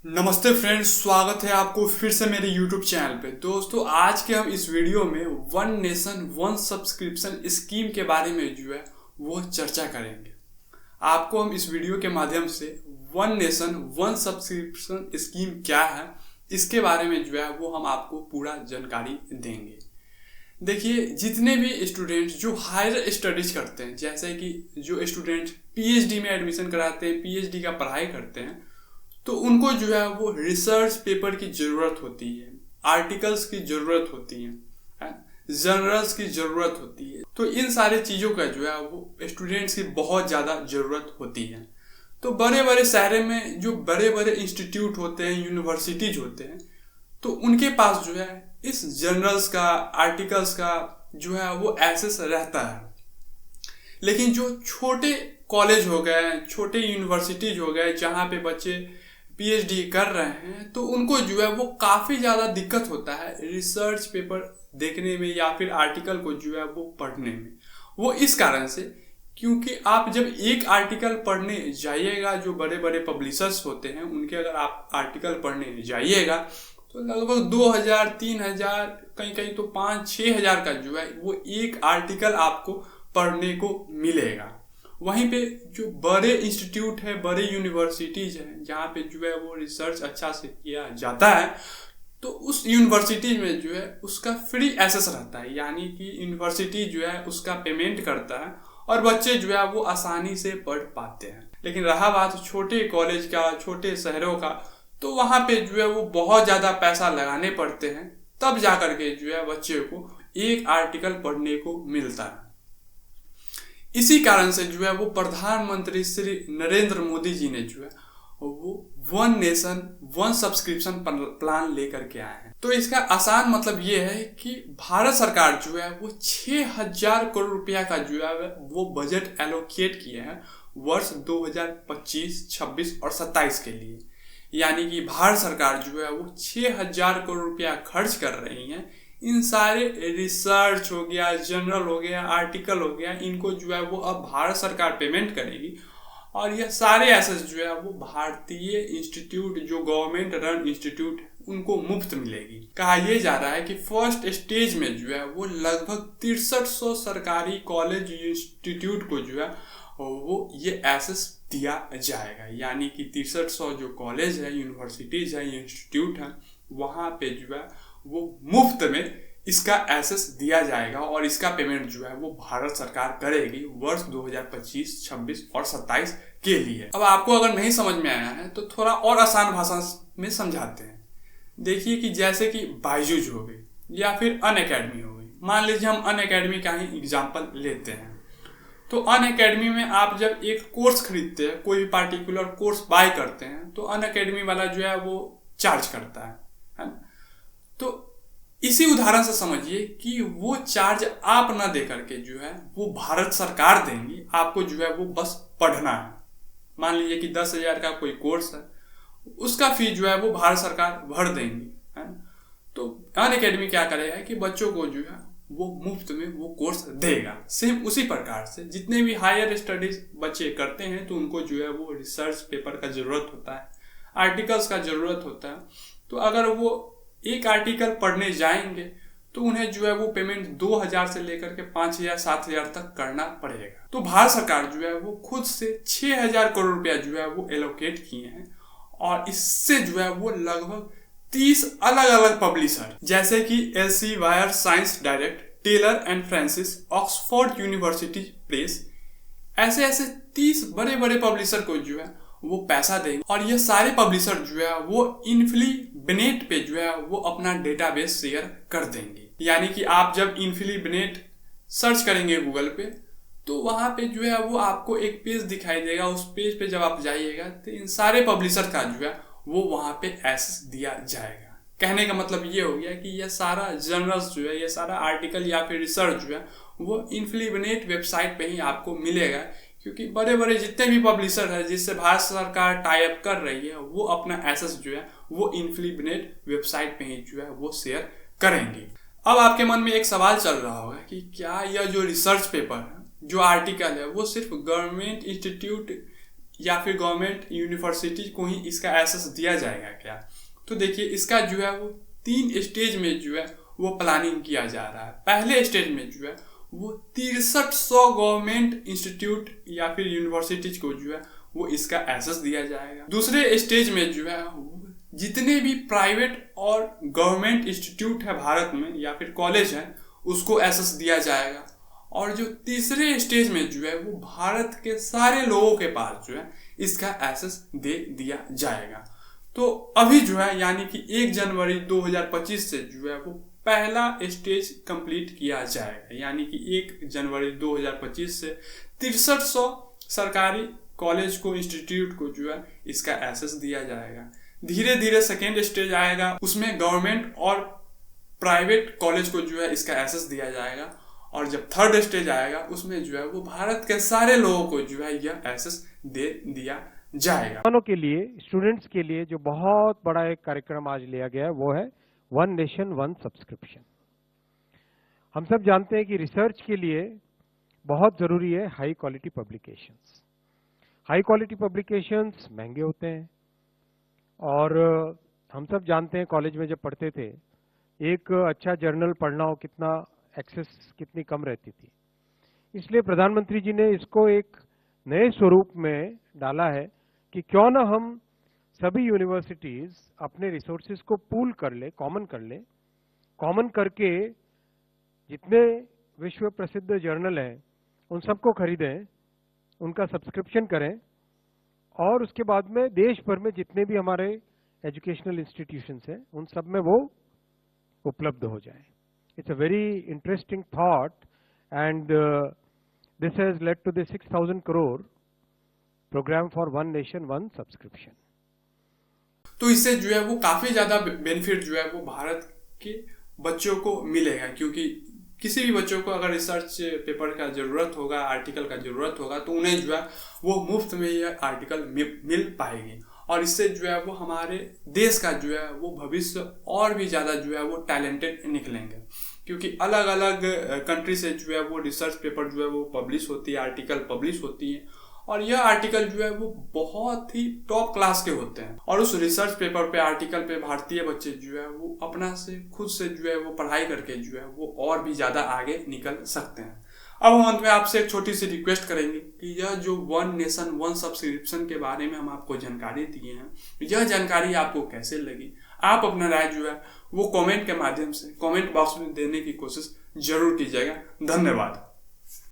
नमस्ते फ्रेंड्स, स्वागत है आपको फिर से मेरे YouTube चैनल पे। दोस्तों, आज के हम इस वीडियो में one nation one subscription scheme के बारे में जो है वो चर्चा करेंगे। आपको हम इस वीडियो के माध्यम से one nation one subscription scheme क्या है इसके बारे में जो है वो हम आपको पूरा जानकारी देंगे। देखिए, जितने भी स्टूडेंट्स जो हायर स्टडीज करते हैं, जैसे कि जो स्टूडेंट पीएचडी में एडमिशन कराते हैं, पीएचडी का पढ़ाई करते हैं, तो उनको जो है वो रिसर्च पेपर की ज़रूरत होती है, आर्टिकल्स की ज़रूरत होती है, जर्नल्स की ज़रूरत होती है। तो इन सारे चीज़ों का जो है वो स्टूडेंट्स की बहुत ज़्यादा ज़रूरत होती है। तो बड़े बड़े शहरों में जो बड़े बड़े इंस्टीट्यूट होते हैं, यूनिवर्सिटीज होते हैं, तो उनके पास जो है इस जर्नल्स का, आर्टिकल्स का जो है वो एक्सेस रहता है। लेकिन जो छोटे कॉलेज हो गए, छोटे यूनिवर्सिटीज हो गए, जहाँ पे बच्चे पीएचडी कर रहे हैं, तो उनको जो है वो काफ़ी ज़्यादा दिक्कत होता है रिसर्च पेपर देखने में या फिर आर्टिकल को जो है वो पढ़ने में। वो इस कारण से, क्योंकि आप जब एक आर्टिकल पढ़ने जाइएगा, जो बड़े बड़े पब्लिशर्स होते हैं उनके अगर आप आर्टिकल पढ़ने जाइएगा तो लगभग 2000, 3000, कहीं कहीं तो 5-6 हजार का जो है वो एक आर्टिकल आपको पढ़ने को मिलेगा। वहीं पे जो बड़े इंस्टीट्यूट है, बड़े यूनिवर्सिटीज हैं, जहाँ पे जो है वो रिसर्च अच्छा से किया जाता है, तो उस यूनिवर्सिटी में जो है उसका फ्री एक्सेस रहता है, यानी कि यूनिवर्सिटी जो है उसका पेमेंट करता है और बच्चे जो है वो आसानी से पढ़ पाते हैं। लेकिन रहा बात छोटे कॉलेज का, छोटे शहरों का, तो वहाँ पे जो है वो बहुत ज़्यादा पैसा लगाने पड़ते हैं, तब जा करके जो है बच्चे को एक आर्टिकल पढ़ने को मिलता है। इसी कारण से जो है वो प्रधानमंत्री श्री नरेंद्र मोदी जी ने जो है वो one nation one subscription plan लेकर के आए हैं। तो इसका आसान मतलब ये है कि भारत सरकार जो है वो 6000 करोड़ रुपया का जो है वो बजट एलोकेट किए हैं वर्ष 2025, 26 और 27 के लिए। यानी कि भारत सरकार जो है वो 6000 करोड़ रुपया खर्च कर रही है। इन सारे रिसर्च हो गया, जर्नल हो गया, आर्टिकल हो गया, इनको जो है वो अब भारत सरकार पेमेंट करेगी और यह सारे एसेस जो है वो भारतीय इंस्टीट्यूट, जो गवर्नमेंट रन इंस्टीट्यूट, उनको मुफ्त मिलेगी। कहा यह जा रहा है कि फर्स्ट स्टेज में जो है वो लगभग 6300 सरकारी कॉलेज इंस्टीट्यूट को जो है वो ये एसेस दिया जाएगा। यानी कि 6300 जो कॉलेज है, यूनिवर्सिटीज है, इंस्टीट्यूट है, वहाँ पे जो है वो मुफ्त में इसका एक्सेस दिया जाएगा और इसका पेमेंट जो है वो भारत सरकार करेगी वर्ष 2025, 26 और 27 के लिए। अब आपको अगर नहीं समझ में आया है तो थोड़ा और आसान भाषा में समझाते हैं। देखिए कि जैसे कि बायजूज हो गई या फिर अनअकैडमी हो गई। मान लीजिए हम अनअकैडमी का ही एग्जाम्पल लेते हैं। तो अनअकैडमी में आप जब एक कोर्स खरीदते हैं, कोई भी पार्टिकुलर कोर्स बाय करते हैं, तो अनअकैडमी वाला जो है वो चार्ज करता है ना। तो इसी उदाहरण से समझिए कि वो चार्ज आप ना दे करके जो है वो भारत सरकार देंगी, आपको जो है वो बस पढ़ना है। मान लीजिए कि 10,000 का कोई कोर्स है, उसका फी जो है वो भारत सरकार भर देंगी, है ना। तो अनअकैडमी क्या करेगा कि बच्चों को जो है वो मुफ्त में वो कोर्स देगा। सेम उसी प्रकार से जितने भी हायर स्टडीज बच्चे करते हैं तो उनको जो है वो रिसर्च पेपर का जरूरत होता है, आर्टिकल्स का जरूरत होता है। तो अगर वो एक आर्टिकल पढ़ने जाएंगे तो उन्हें जो है वो पेमेंट 2000 से लेकर के 5000, 7000 तक करना पड़ेगा। तो भारत सरकार जो है वो खुद से 6000 करोड़ रुपया जो है वो एलोकेट किए हैं और इससे जो है वो लगभग 30 अलग अलग पब्लिशर, जैसे कि Elsevier Science Direct, Taylor and Francis, Oxford University Press, ऐसे 30 बड़े बड़े पब्लिशर को जो है वो पैसा देंगे और ये सारे पब्लिशर जो है वो इन्फ्लीबनेट पे जो है वो अपना डेटाबेस शेयर कर देंगे। यानी कि आप जब इन्फ्लीबनेट सर्च करेंगे गूगल पे तो वहाँ पे जो है वो आपको एक पेज दिखाई देगा। उस पेज पे जब आप जाइएगा तो इन सारे पब्लिशर का जो है वो वहाँ पे एक्सेस दिया जाएगा। कहने का मतलब ये हो गया कि ये सारा जर्नल्स जो है, ये सारा आर्टिकल या फिर रिसर्च जो है वो इन्फ्लीबनेट वेबसाइट पे ही आपको मिलेगा, क्योंकि बड़े बड़े जितने भी पब्लिशर है जिससे भारत सरकार टाई अप कर रही है वो अपना एसेस जो है वो इन्फ्लीबनेट वेबसाइट पे ही जो है वो शेयर करेंगे। अब आपके मन में एक सवाल चल रहा होगा कि क्या यह जो रिसर्च पेपर है, जो आर्टिकल है, वो सिर्फ गवर्नमेंट इंस्टीट्यूट या फिर गवर्नमेंट यूनिवर्सिटी को ही इसका एक्सेस दिया जाएगा क्या? तो देखिए, इसका जो है वो 3 स्टेज में जो है वो प्लानिंग किया जा रहा है। पहले स्टेज में जो है वो 6300 गवर्नमेंट इंस्टीट्यूट या फिर यूनिवर्सिटीज को जो है वो इसका एक्सेस दिया जाएगा। दूसरे स्टेज में जो है जितने भी प्राइवेट और गवर्नमेंट इंस्टीट्यूट है भारत में या फिर कॉलेज है उसको एक्सेस दिया जाएगा। और जो तीसरे स्टेज में जो है वो भारत के सारे लोगों के पास जो है इसका एक्सेस दे दिया जाएगा। तो अभी जो है यानी कि 1 जनवरी 2025 से जो है वो पहला स्टेज कंप्लीट किया जाएगा, यानी कि 1 जनवरी 2025 से 6300 सरकारी कॉलेज को, इंस्टीट्यूट को जो है इसका एक्सेस दिया जाएगा। धीरे धीरे सेकेंड स्टेज आएगा, उसमें गवर्नमेंट और प्राइवेट कॉलेज को जो है इसका एक्सेस दिया जाएगा। और जब थर्ड स्टेज आएगा उसमें जो है वो भारत के सारे लोगों को जो है यह एक्सेस दे दिया जाएगा। किसानों के लिए, स्टूडेंट्स के लिए जो बहुत बड़ा एक कार्यक्रम आज लिया गया है वो है वन नेशन वन सब्सक्रिप्शन। हम सब जानते हैं कि रिसर्च के लिए बहुत जरूरी है high quality publications. High quality publications महंगे होते हैं और हम सब जानते हैं कॉलेज में जब पढ़ते थे एक अच्छा जर्नल पढ़ना हो कितना एक्सेस कितनी कम रहती थी। इसलिए प्रधानमंत्री जी ने इसको एक नए स्वरूप में डाला है कि क्यों ना हम सभी यूनिवर्सिटीज अपने रिसोर्सेज को पूल कर ले, कॉमन करके जितने विश्व प्रसिद्ध जर्नल हैं उन सबको खरीदें, उनका सब्सक्रिप्शन करें और उसके बाद में देश भर में जितने भी हमारे एजुकेशनल इंस्टीट्यूशंस हैं उन सब में वो उपलब्ध हो जाए। It's a very interesting thought and this has led to the 6,000 crore programme for one nation one subscription. तो इससे जो है वो काफी ज्यादा बेनिफिट जो है वो भारत के बच्चों को मिलेगा, क्योंकि किसी भी बच्चों को अगर रिसर्च पेपर का जरूरत होगा, आर्टिकल का जरूरत होगा तो उन्हें जो है वो मुफ्त में ये आर्टिकल मिल पाएगी। और इससे जो है वो हमारे देश का जो है वो भविष्य और भी ज़्यादा जो है वो टैलेंटेड निकलेंगे, क्योंकि अलग अलग कंट्री से जो है वो रिसर्च पेपर जो है वो पब्लिश होती है, आर्टिकल पब्लिश होती है और यह आर्टिकल जो है वो बहुत ही टॉप क्लास के होते हैं। और उस रिसर्च पेपर पे, आर्टिकल पे भारतीय बच्चे जो है वो अपना से खुद से जो है वो पढ़ाई करके जो है वो और भी ज़्यादा आगे निकल सकते हैं। अब हम अंत में आपसे एक छोटी सी रिक्वेस्ट करेंगे कि यह जो वन नेशन वन सब्सक्रिप्शन के बारे में हम आपको जानकारी दिए हैं, यह जानकारी आपको कैसे लगी? आप अपना राय जो है वो कमेंट के माध्यम से कमेंट बॉक्स में देने की कोशिश जरूर कीजिएगा। धन्यवाद।